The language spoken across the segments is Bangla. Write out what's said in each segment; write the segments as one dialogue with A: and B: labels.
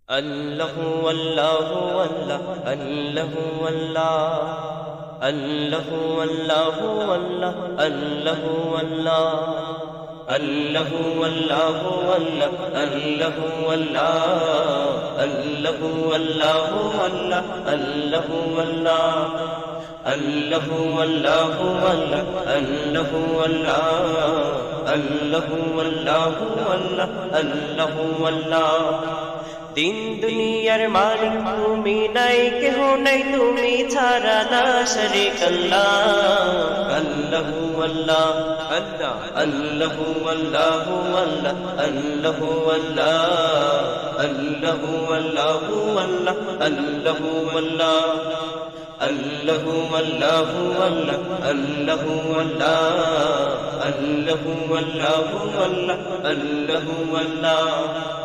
A: আল্লাহু আল্লাহু আল্লাহ আল্লাহু আল্লাহ আল্লাহু আল্লাহু আল্লাহ আল্লাহু আল্লাহ আল্লাহু আল্লাহু আল্লাহ আল্লাহু আল্লাহ আল্লাহু আল্লাহু আল্লাহ আল্লাহু আল্লাহ আল্লাহু আল্লাহু আল্লাহ আল্লাহু আল্লাহ আল্লাহু আল্লাহু আল্লাহ আল্লাহু আল্লাহ দিন দুনিয়ার মালিক তুমি নাই কেহ নাই তুমি ছাড়া না শরীক আল্লাহ আল্লাহু আল্লাহ আল্লাহ আল্লাহু আল্লাহু আল্লাহ আল্লাহু আল্লাহ আল্লাহু আল্লাহু আল্লাহ আল্লাহু আল্লাহ আল্লাহু আল্লাহু আল্লাহ আল্লাহু আল্লাহ আল্লাহু আল্লাহু আল্লাহ আল্লাহু আল্লাহ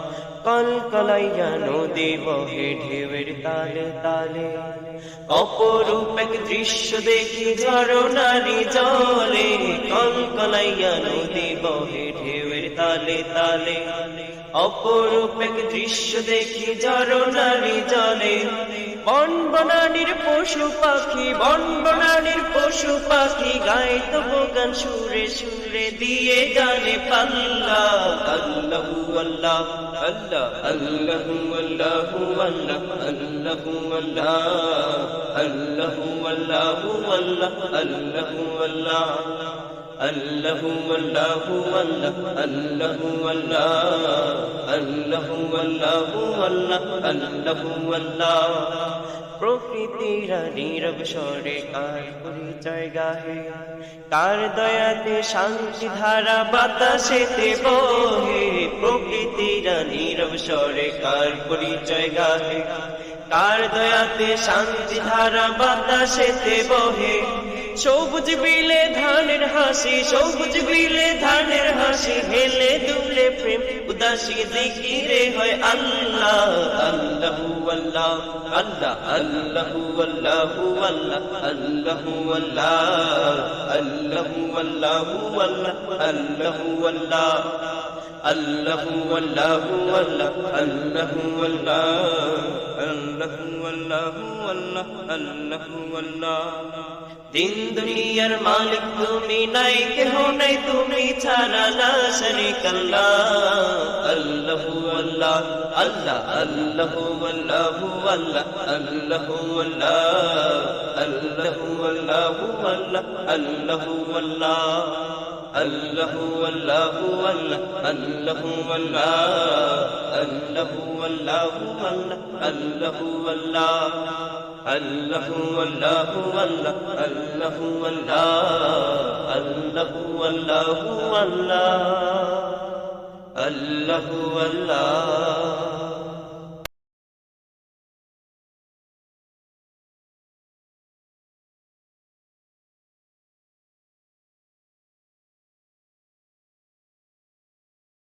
A: কলকলাইয়া নদী বহে ঢেউয়ের তালে তালে অপরূপ এক দৃশ্য দেখি ঝরনারি জলে কলকলাইয়া নদী বহে ঢেউয়ের তালে তালে অপরূপ এক দৃশ্য দেখি ঝরনারি জলে বন বনানীর পশু পাখি বন বনানীর পশু পাখি গায় তবু গান সুরে সুরে দিয়ে গানে পাল্লা আল্লাহু আল্লাহ আল্লাহ আল্লাহু আল্লাহু আল্লাহ আল্লাহু আল্লাহ আল্লাহু আল্লাহু আল্লাহ আল্লাহু আল্লাহ আল্লাহু আল্লাহু আল্লাহ আল্লাহু আল্লাহ আল্লাহু আল্লাহু আল্লাহ আল্লাহু আল্লাহ প্রকৃতির নীরব স্বরে কার পরিচয় গাহে কার দয়াতে শান্তি ধারা বাতাসেতে বহে প্রকৃতির নীরব স্বরে কার পরিচয় গাহে কার দয়াতে শান্তি ধারা বাতাসেতে বহে সবুজ বিলে ধানের হাসি সবুজ বিলে ধানের হাসি হেলে দুলে প্রেম উদাসী জিকিরে হয় আল্লাহ আল্লাহু আল্লাহ আল্লাহ আল্লাহু আল্লাহু আল্লাহ আল্লাহু আল্লাহ আল্লাহু আল্লাহু আল্লাহ আল্লাহু আল্লাহ আল্লাহু আল্লাহু আল্লাহ আল্লাহু আল্লাহ আল্লাহু আল্লাহু আল্লাহ আল্লাহু আল্লাহ দিন দুনিয়ার মালিক তুমি নাই কেহ নাই তুমি ছাড়া না শরীক আল্লাহ আল্লাহু আল্লাহ আল্লাহ আল্লাহু আল্লাহু আল্লাহ আল্লাহু আল্লাহ আল্লাহু আল্লাহু আল্লাহ আল্লাহু আল্লাহ আল্লাহু আল্লাহু আল্লাহ আল্লাহু আল্লাহ আল্লাহু আল্লাহু আল্লাহ আল্লাহু আল্লাহ আল্লাহু আল্লাহু আল্লাহ আল্লাহু আল্লাহ আল্লাহু আল্লাহু আল্লাহ আল্লাহু আল্লাহ